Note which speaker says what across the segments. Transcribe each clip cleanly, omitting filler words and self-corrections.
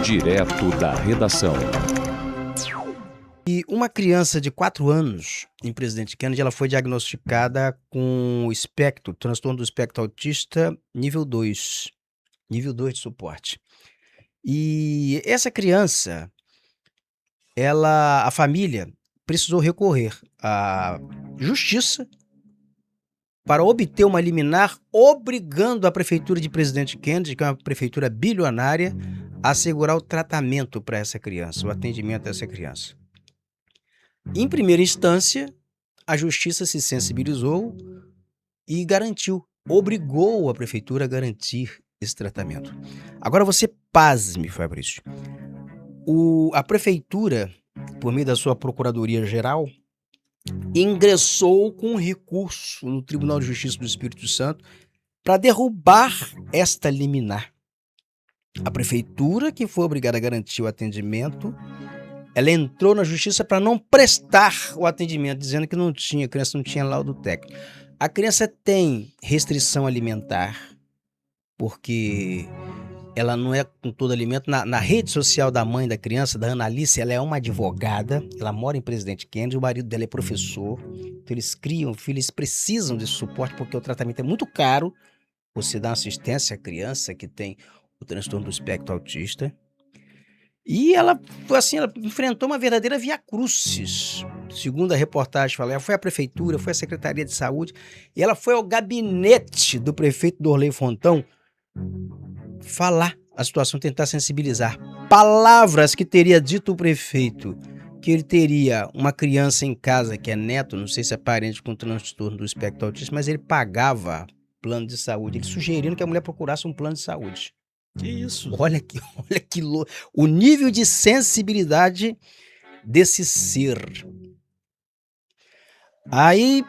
Speaker 1: Direto da redação.
Speaker 2: E uma criança de 4 anos em Presidente Kennedy, ela foi diagnosticada com o espectro, transtorno do espectro autista nível 2, nível 2 de suporte. E essa criança, a família precisou recorrer à justiça para obter uma liminar obrigando a prefeitura de Presidente Kennedy, que é uma prefeitura bilionária, a assegurar o tratamento para essa criança, o atendimento dessa criança. Em primeira instância, a justiça se sensibilizou e garantiu, obrigou a prefeitura a garantir esse tratamento. Agora você pasme, Fabrício. A prefeitura, por meio da sua Procuradoria-Geral, ingressou com um recurso no Tribunal de Justiça do Espírito Santo para derrubar esta liminar. A prefeitura, que foi obrigada a garantir o atendimento, ela entrou na justiça para não prestar o atendimento, dizendo que a criança não tinha laudo técnico. A criança tem restrição alimentar, porque ela não é com todo alimento. Na rede social da mãe da criança, da Ana Alice, ela é uma advogada, ela mora em Presidente Kennedy, o marido dela é professor, então eles criam filhos, eles precisam desse suporte, porque o tratamento é muito caro. Você dá assistência à criança que tem o transtorno do espectro autista. E ela enfrentou uma verdadeira via-crucis. Segundo a reportagem, ela foi à prefeitura, foi à Secretaria de Saúde, e ela foi ao gabinete do prefeito Dorley Fontão falar a situação, tentar sensibilizar. Palavras que teria dito o prefeito, que ele teria uma criança em casa que é neto, não sei se é parente com transtorno do espectro autista, mas ele pagava plano de saúde, ele sugerindo que a mulher procurasse um plano de saúde.
Speaker 3: Que isso?
Speaker 2: Olha que louco. O nível de sensibilidade desse ser. Aí,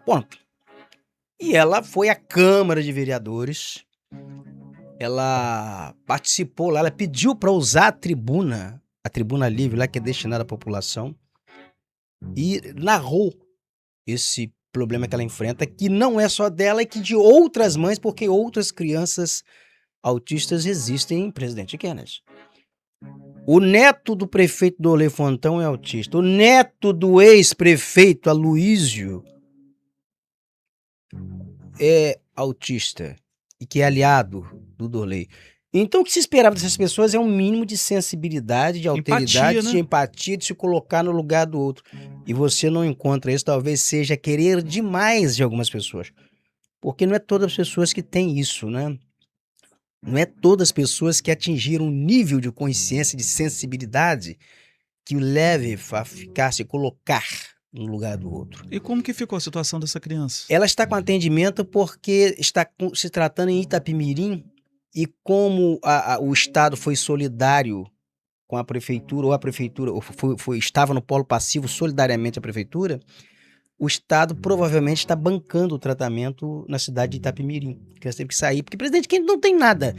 Speaker 2: ponto. E ela foi à Câmara de Vereadores. Ela participou lá, ela pediu para usar a tribuna livre lá que é destinada à população, e narrou esse problema que ela enfrenta, que não é só dela, e que de outras mães, porque outras crianças autistas existem em Presidente Kennedy. O neto do prefeito Dorley Fontão é autista. O neto do ex-prefeito Aloísio é autista e que é aliado do Dorley. Então o que se esperava dessas pessoas é um mínimo de sensibilidade, de alteridade,
Speaker 3: Empatia, né?
Speaker 2: de empatia, de se colocar no lugar do outro. E você não encontra isso, talvez seja querer demais de algumas pessoas. Porque não é todas as pessoas que têm isso, né? Não é todas as pessoas que atingiram um nível de consciência, de sensibilidade que o leve a se colocar no lugar do outro.
Speaker 3: E como que ficou a situação dessa criança?
Speaker 2: Ela está com atendimento porque está se tratando em Itapemirim, e como o Estado foi solidário com a prefeitura, ou a prefeitura estava no polo passivo solidariamente a prefeitura, o Estado provavelmente está bancando o tratamento na cidade de Itapemirim. A criança teve que sair, porque o Presidente Kennedy não tem nada.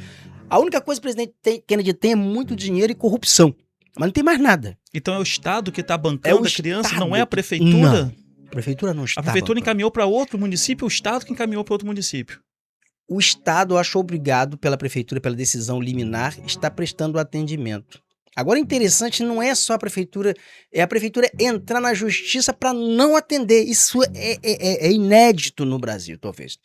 Speaker 2: A única coisa que o Presidente Kennedy tem é muito dinheiro e corrupção, mas não tem mais nada.
Speaker 3: Então é o Estado que está bancando a criança, não é a
Speaker 2: Estado
Speaker 3: prefeitura?
Speaker 2: Não, a prefeitura não está
Speaker 3: A prefeitura
Speaker 2: bancando.
Speaker 3: encaminhou para outro município, o Estado que encaminhou para outro município.
Speaker 2: O Estado achou obrigado pela prefeitura, pela decisão liminar, está prestando atendimento. Agora, interessante, não é só a prefeitura, é a prefeitura entrar na justiça para não atender. Isso é inédito no Brasil, talvez.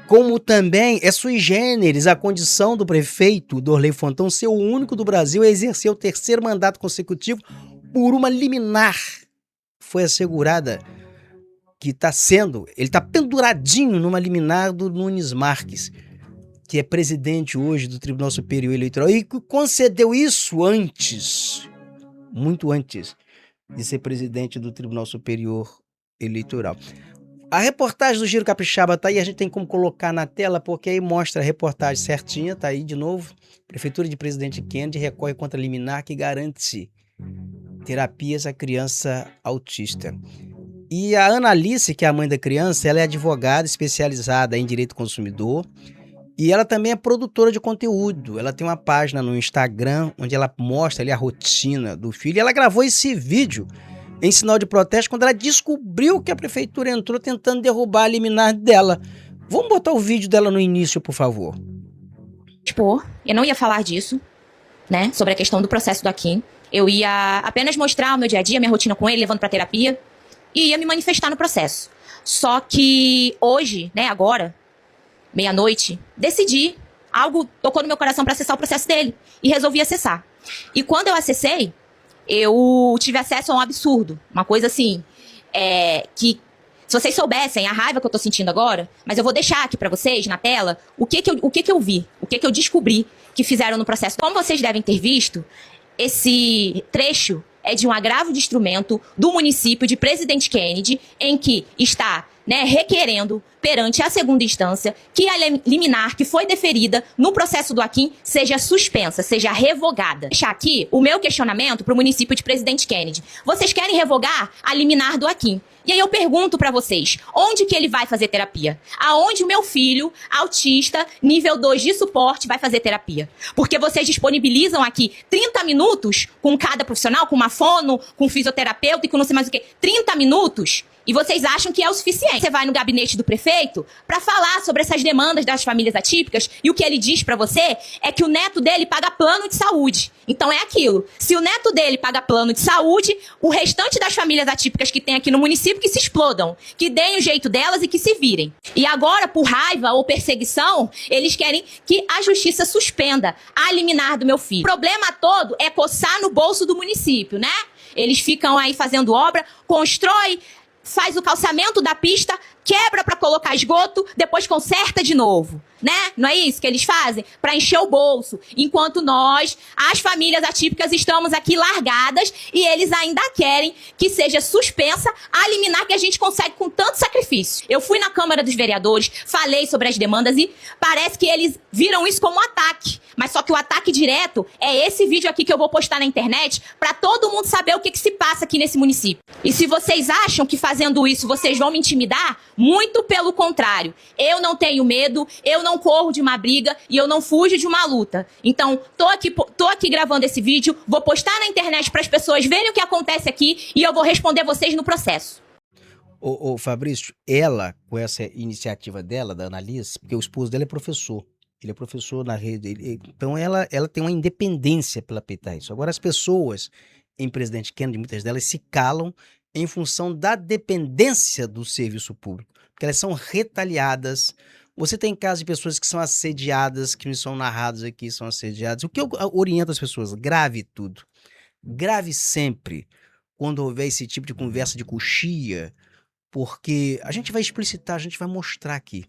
Speaker 2: Como também é sui generis a condição do prefeito Dorley Fontão ser o único do Brasil a exercer o 3º mandato consecutivo por uma liminar. Foi assegurada que ele está penduradinho numa liminar do Nunes Marques, que é presidente hoje do Tribunal Superior Eleitoral, e que concedeu isso antes, muito antes de ser presidente do Tribunal Superior Eleitoral. A reportagem do Giro Capixaba tá aí, a gente tem como colocar na tela, porque aí mostra a reportagem certinha, tá aí de novo. Prefeitura de Presidente Kennedy recorre contra a liminar que garante terapias à criança autista. E a Ana Alice, que é a mãe da criança, ela é advogada especializada em direito do consumidor, e ela também é produtora de conteúdo. Ela tem uma página no Instagram onde ela mostra ali a rotina do filho. E ela gravou esse vídeo em sinal de protesto quando ela descobriu que a prefeitura entrou tentando derrubar a liminar dela. Vamos botar o vídeo dela no início, por favor.
Speaker 4: Expor, eu não ia falar disso.
Speaker 1: né, sobre a questão do processo do Akin. Eu ia apenas mostrar o meu dia a dia, minha rotina com ele, levando para terapia, e ia me manifestar no processo. Só que hoje, né, agora, meia-noite, decidi, algo tocou no meu coração para acessar o processo dele, e resolvi acessar. E quando eu acessei, eu tive acesso a um absurdo, uma coisa assim, que se vocês soubessem a raiva que eu tô sentindo agora, mas eu vou deixar aqui pra vocês na tela o que eu vi, o que eu descobri que fizeram no processo. Como vocês devem ter visto, esse trecho é de um agravo de instrumento do município de Presidente Kennedy, em que está, né, requerendo perante a segunda instância que a liminar que foi deferida no processo do Akin seja suspensa, seja revogada. Vou deixar aqui o meu questionamento para o município de Presidente Kennedy. Vocês querem revogar a liminar do Akin? E aí eu pergunto para vocês, onde que ele vai fazer terapia? Aonde o meu filho, autista, nível 2 de suporte, vai fazer terapia? Porque vocês disponibilizam aqui 30 minutos com cada profissional, com uma fono, com um fisioterapeuta e com não sei mais o quê. 30 minutos? E vocês acham que é o suficiente. Você vai no gabinete do prefeito para falar sobre essas demandas das famílias atípicas e o que ele diz para você é que o neto dele paga plano de saúde. Então é aquilo. Se o neto dele paga plano de saúde, o restante das famílias atípicas que tem aqui no município que se explodam, que deem o jeito delas e que se virem. E agora, por raiva ou perseguição, eles querem que a justiça suspenda a liminar do meu filho. O problema todo é coçar no bolso do município, né? Eles ficam aí fazendo obra, constrói, faz o calçamento da pista, quebra para colocar esgoto, depois conserta de novo, né? Não é isso que eles fazem? Para encher o bolso. Enquanto nós, as famílias atípicas, estamos aqui largadas e eles ainda querem que seja suspensa a liminar que a gente consegue com tanto sacrifício. Eu fui na Câmara dos Vereadores, falei sobre as demandas e parece que eles viram isso como um ataque. Mas só que o ataque direto é esse vídeo aqui que eu vou postar na internet para todo mundo saber o que se passa aqui nesse município. E se vocês acham que fazendo isso vocês vão me intimidar, muito pelo contrário. Eu não tenho medo, eu não corro de uma briga e eu não fujo de uma luta. Então, tô aqui gravando esse vídeo, vou postar na internet para as pessoas verem o que acontece aqui e eu vou responder vocês no processo.
Speaker 2: Ô Fabrício, ela, com essa iniciativa dela, da Annalise, porque o esposo dela é professor. Ele é professor na rede. Então, ela tem uma independência pela peitar isso. Agora, as pessoas em Presidente Kennedy, muitas delas se calam em função da dependência do serviço público, porque elas são retaliadas. Você tem casos de pessoas que são assediadas, que me são narrados aqui, são assediadas. O que eu oriento as pessoas? Grave tudo. Grave sempre quando houver esse tipo de conversa de coxia, porque a gente vai explicitar, a gente vai mostrar aqui.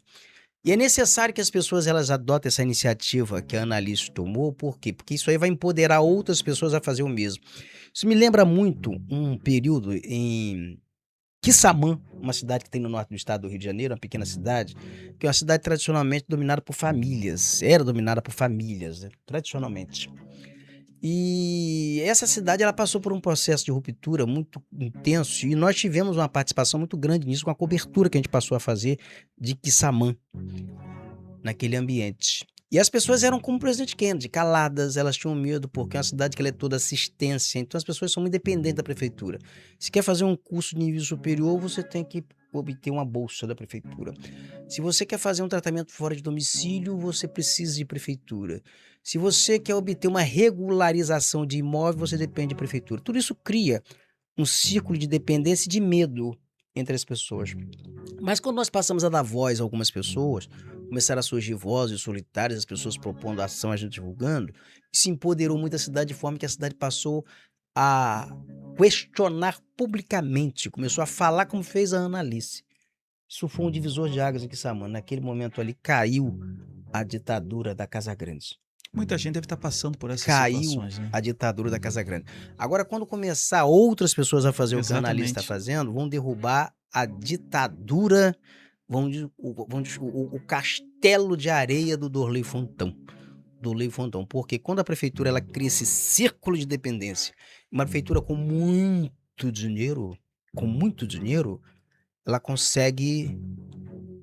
Speaker 2: E é necessário que as pessoas elas adotem essa iniciativa que a Annalise tomou. Por quê? Porque isso aí vai empoderar outras pessoas a fazer o mesmo. Isso me lembra muito um período em Quissamã, uma cidade que tem no norte do estado do Rio de Janeiro, uma pequena cidade, que é uma cidade tradicionalmente dominada por famílias. Era dominada por famílias, né? Tradicionalmente. E essa cidade ela passou por um processo de ruptura muito intenso e nós tivemos uma participação muito grande nisso com a cobertura que a gente passou a fazer de Quissamã naquele ambiente. E as pessoas eram como o Presidente Kennedy, caladas, elas tinham medo porque é uma cidade que ela é toda assistência, então as pessoas são muito dependentes da prefeitura. Se quer fazer um curso de nível superior, você tem que obter uma bolsa da prefeitura. Se você quer fazer um tratamento fora de domicílio, você precisa de prefeitura. Se você quer obter uma regularização de imóvel, você depende de prefeitura. Tudo isso cria um círculo de dependência e de medo entre as pessoas. Mas quando nós passamos a dar voz a algumas pessoas, começaram a surgir vozes solitárias, as pessoas propondo ação, a gente divulgando, se empoderou muito a cidade de forma que a cidade passou a questionar publicamente, começou a falar como fez a Annalise. Isso foi um divisor de águas em Quissamã. Naquele momento ali caiu a ditadura da Casa Grande.
Speaker 3: Muita gente deve estar passando por essas situações, né?
Speaker 2: A ditadura da Casa Grande. Agora, quando começar outras pessoas a fazer o que a
Speaker 3: Exatamente.
Speaker 2: Annalise está fazendo, vão derrubar a ditadura, o castelo de areia do Dorley Fontão. Porque quando a prefeitura ela cria esse círculo de dependência, uma prefeitura com muito dinheiro, ela consegue,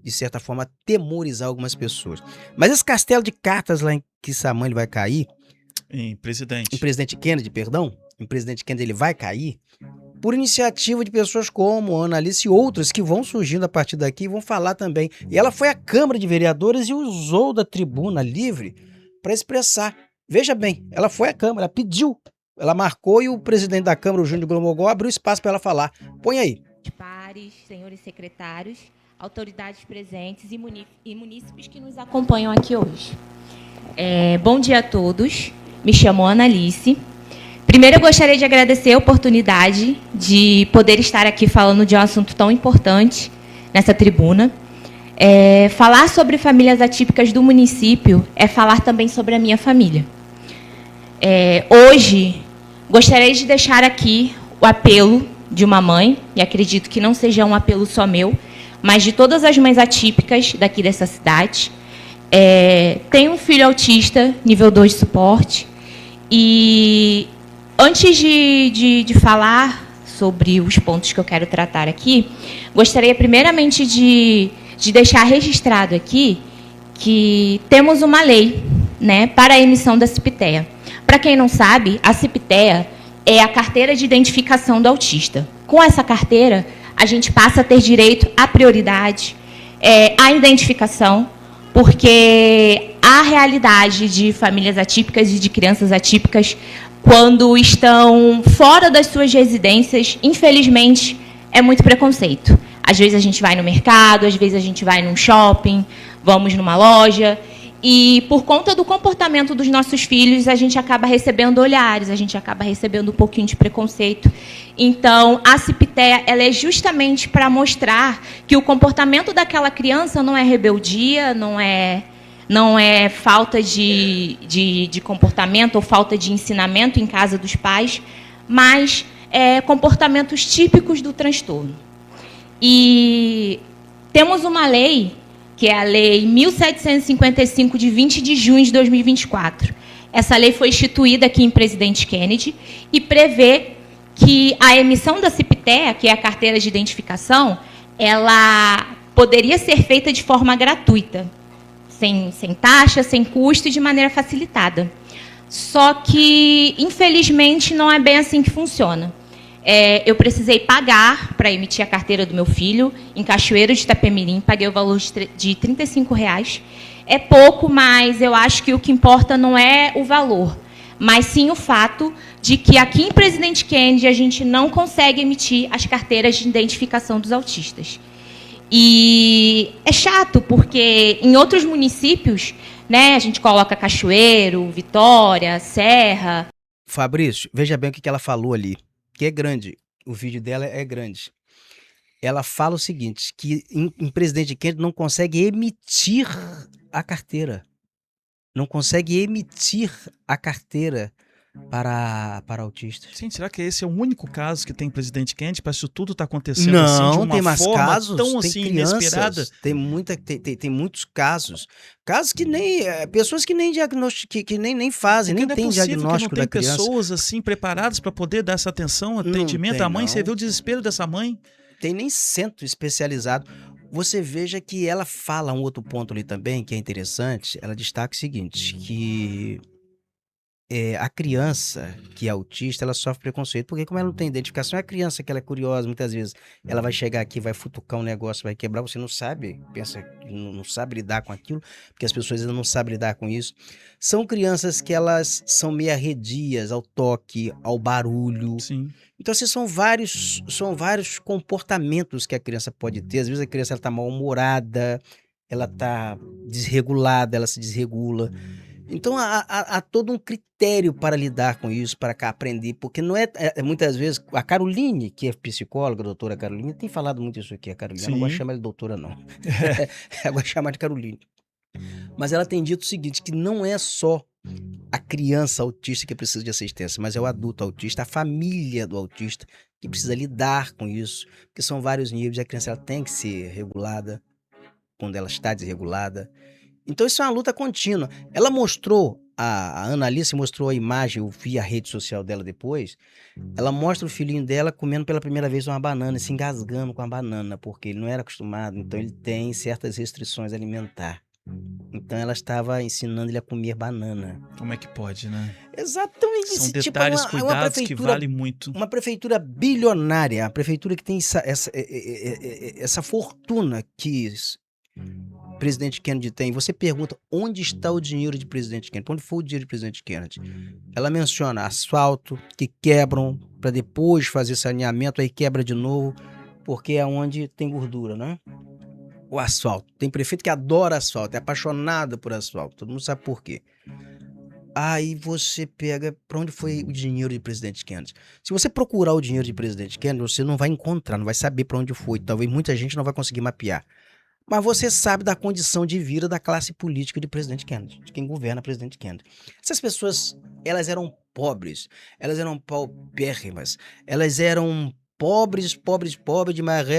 Speaker 2: de certa forma, atemorizar algumas pessoas. Mas esse castelo de cartas lá em Quissamã ele vai cair,
Speaker 3: Em
Speaker 2: em
Speaker 3: Presidente
Speaker 2: Presidente Kennedy ele vai cair, por iniciativa de pessoas como a Annalise e outras que vão surgindo a partir daqui e vão falar também. E ela foi à Câmara de Vereadores e usou da tribuna livre para expressar. Veja bem, ela foi à Câmara, ela pediu, ela marcou e o presidente da Câmara, o Júnior Glomogol, abriu espaço para ela falar. Põe aí.
Speaker 1: Pares, senhores secretários, autoridades presentes e munícipes que nos acompanham aqui hoje. Bom dia a todos, me chamo Analice. Primeiro, eu gostaria de agradecer a oportunidade de poder estar aqui falando de um assunto tão importante nessa tribuna. Falar sobre famílias atípicas do município é falar também sobre a minha família. Hoje, gostaria de deixar aqui o apelo de uma mãe, e acredito que não seja um apelo só meu, mas de todas as mães atípicas daqui dessa cidade. Tenho um filho autista, nível 2 de suporte, e antes de falar sobre os pontos que eu quero tratar aqui, gostaria primeiramente de deixar registrado aqui que temos uma lei, né, para a emissão da CIPTEA. Para quem não sabe, a CIPTEA é a carteira de identificação do autista. Com essa carteira, a gente passa a ter direito à prioridade, à identificação, porque a realidade de famílias atípicas e de crianças atípicas, quando estão fora das suas residências, infelizmente, é muito preconceito. Às vezes a gente vai no mercado, às vezes a gente vai num shopping, vamos numa loja, e por conta do comportamento dos nossos filhos, a gente acaba recebendo olhares, a gente acaba recebendo um pouquinho de preconceito. Então, a CIPTEA, ela é justamente para mostrar que o comportamento daquela criança não é rebeldia, não é falta de comportamento ou falta de ensinamento em casa dos pais, mas comportamentos típicos do transtorno. E temos uma lei, que é a Lei 1755, de 20 de junho de 2024. Essa lei foi instituída aqui em Presidente Kennedy e prevê que a emissão da CIPTEA, que é a carteira de identificação, ela poderia ser feita de forma gratuita, sem taxa, sem custo e de maneira facilitada. Só que, infelizmente, não é bem assim que funciona. Eu precisei pagar para emitir a carteira do meu filho, em Cachoeiro de Itapemirim, paguei o valor de R$35. É pouco, mas eu acho que o que importa não é o valor, mas sim o fato de que aqui em Presidente Kennedy a gente não consegue emitir as carteiras de identificação dos autistas. E é chato, porque em outros municípios, né, a gente coloca Cachoeiro, Vitória, Serra.
Speaker 2: Fabrício, veja bem o que ela falou ali, que é grande. O vídeo dela é grande. Ela fala o seguinte, que em Presidente Kennedy não consegue emitir a carteira. Não consegue emitir a carteira para autistas.
Speaker 3: Sim, será que esse é o único caso que tem Presidente Kennedy? Para isso tudo está acontecendo
Speaker 2: não,
Speaker 3: assim, de uma
Speaker 2: tem mais
Speaker 3: forma
Speaker 2: casos,
Speaker 3: tão
Speaker 2: tem
Speaker 3: assim
Speaker 2: crianças,
Speaker 3: inesperada?
Speaker 2: Tem muitos casos. Casos que nem... pessoas que nem diagnóstico, que nem fazem, nem tem diagnóstico da criança.
Speaker 3: Não tem pessoas assim preparadas para poder dar essa atenção, atendimento à mãe. Você vê o desespero dessa mãe?
Speaker 2: Tem nem centro especializado. Você veja que ela fala um outro ponto ali também, que é interessante. Ela destaca o seguinte, que a criança que é autista, ela sofre preconceito, porque como ela não tem identificação, é a criança que ela é curiosa, muitas vezes ela vai chegar aqui, vai futucar um negócio, vai quebrar, você não sabe, pensa que não sabe lidar com aquilo, porque as pessoas ainda não sabem lidar com isso. São crianças que elas são meio arredias ao toque, ao barulho.
Speaker 3: Sim.
Speaker 2: Então, assim, são vários comportamentos que a criança pode ter. Às vezes a criança está mal-humorada, ela está desregulada, ela se desregula. Então, há todo um critério para lidar com isso, para aprender, porque não muitas vezes, a Caroline, que é psicóloga, a doutora Caroline, tem falado muito isso aqui, a Caroline. Eu não gosto de chamar de doutora, não. Eu gosto de chamar de Caroline. Mas ela tem dito o seguinte, que não é só a criança autista que precisa de assistência, mas é o adulto autista, a família do autista, que precisa lidar com isso, porque são vários níveis, a criança ela tem que ser regulada quando ela está desregulada. Então isso é uma luta contínua. Ela mostrou, a Analice mostrou a imagem, eu vi a rede social dela depois, ela mostra o filhinho dela comendo pela primeira vez uma banana, se engasgando com a banana, porque ele não era acostumado, então ele tem certas restrições alimentares. Então ela estava ensinando ele a comer banana.
Speaker 3: Como é que pode, né?
Speaker 2: Exatamente.
Speaker 3: São detalhes, cuidados que valem muito.
Speaker 2: Uma prefeitura bilionária, a prefeitura que tem essa fortuna que presidente Kennedy tem, você pergunta onde está o dinheiro de presidente Kennedy, onde foi o dinheiro de presidente Kennedy? Ela menciona asfalto, que quebram para depois fazer saneamento, aí quebra de novo, porque é onde tem gordura, né? O asfalto. Tem prefeito que adora asfalto, é apaixonado por asfalto, todo mundo sabe por quê. Aí você pega para onde foi o dinheiro de presidente Kennedy. Se você procurar o dinheiro de presidente Kennedy, você não vai encontrar, não vai saber para onde foi. Talvez muita gente não vai conseguir mapear. Mas você sabe da condição de vida da classe política de presidente Kennedy, de quem governa presidente Kennedy. Essas pessoas, elas eram pobres, elas eram paupérrimas, elas eram pobres de maré.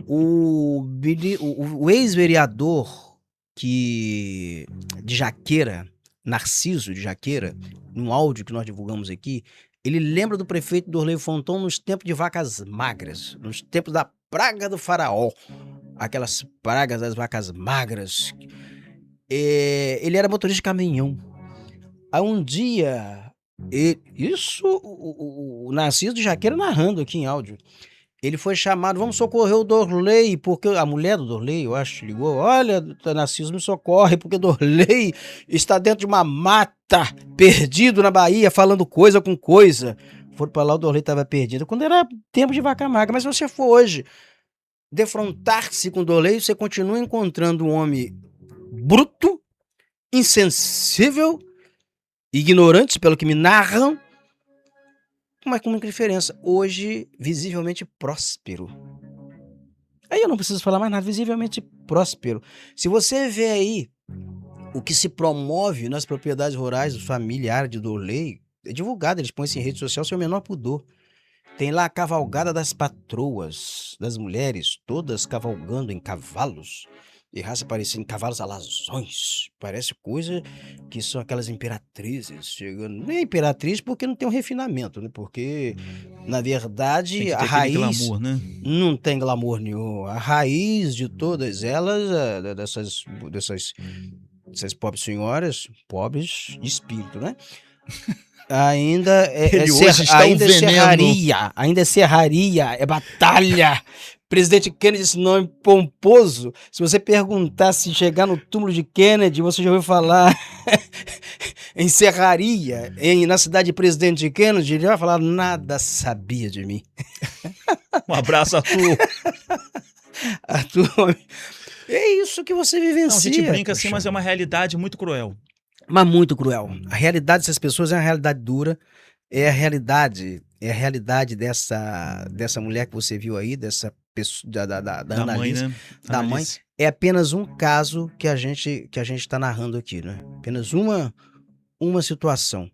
Speaker 2: O ex-vereador de Jaqueira, Narciso de Jaqueira, num áudio que nós divulgamos aqui, ele lembra do prefeito Dorley Fonton nos tempos de vacas magras, nos tempos da praga do faraó, aquelas pragas das vacas magras. Ele era motorista de caminhão. Aí um dia, o Narciso de Jaqueira narrando aqui em áudio, ele foi chamado, vamos socorrer o Dorley, porque a mulher do Dorley, eu acho, ligou, olha, Narciso, me socorre, porque Dorley está dentro de uma mata, perdido na Bahia, falando coisa com coisa. Foram pra lá, o Dorley estava perdido, quando era tempo de vaca magra. Mas se você for hoje defrontar-se com o Dorley, você continua encontrando um homem bruto, insensível, ignorante, pelo que me narram, mas com muita diferença. Hoje, visivelmente próspero. Aí eu não preciso falar mais nada, visivelmente próspero. Se você vê aí o que se promove nas propriedades rurais familiares de Dorley, é divulgado, eles põem isso em rede social sem o menor pudor. Tem lá a cavalgada das patroas, das mulheres, todas cavalgando em cavalos, de raça parecida em cavalos alazões. Parece coisa que são aquelas imperatrizes chegando. Não é imperatriz porque não tem um refinamento, né? Porque, na verdade, a raiz
Speaker 3: glamour, né?
Speaker 2: Não tem glamour nenhum. A raiz de todas elas, dessas pobres senhoras, pobres de espírito, né? Ainda é serraria, é batalha. Presidente Kennedy, esse nome pomposo. Se você perguntar se chegar no túmulo de Kennedy, você já ouviu falar em serraria, na cidade de Presidente Kennedy, ele vai falar, nada sabia de mim.
Speaker 3: Um abraço, Arthur.
Speaker 2: Arthur, é isso que você vivencia.
Speaker 3: Não, a gente brinca assim, mas é uma realidade muito cruel.
Speaker 2: Mas muito cruel. A realidade dessas pessoas é uma realidade dura. É a realidade dessa mulher que você viu aí, dessa pessoa, da Annalise,
Speaker 3: mãe, né?
Speaker 2: da mãe. É apenas um caso que a gente está narrando aqui, né? Apenas uma situação.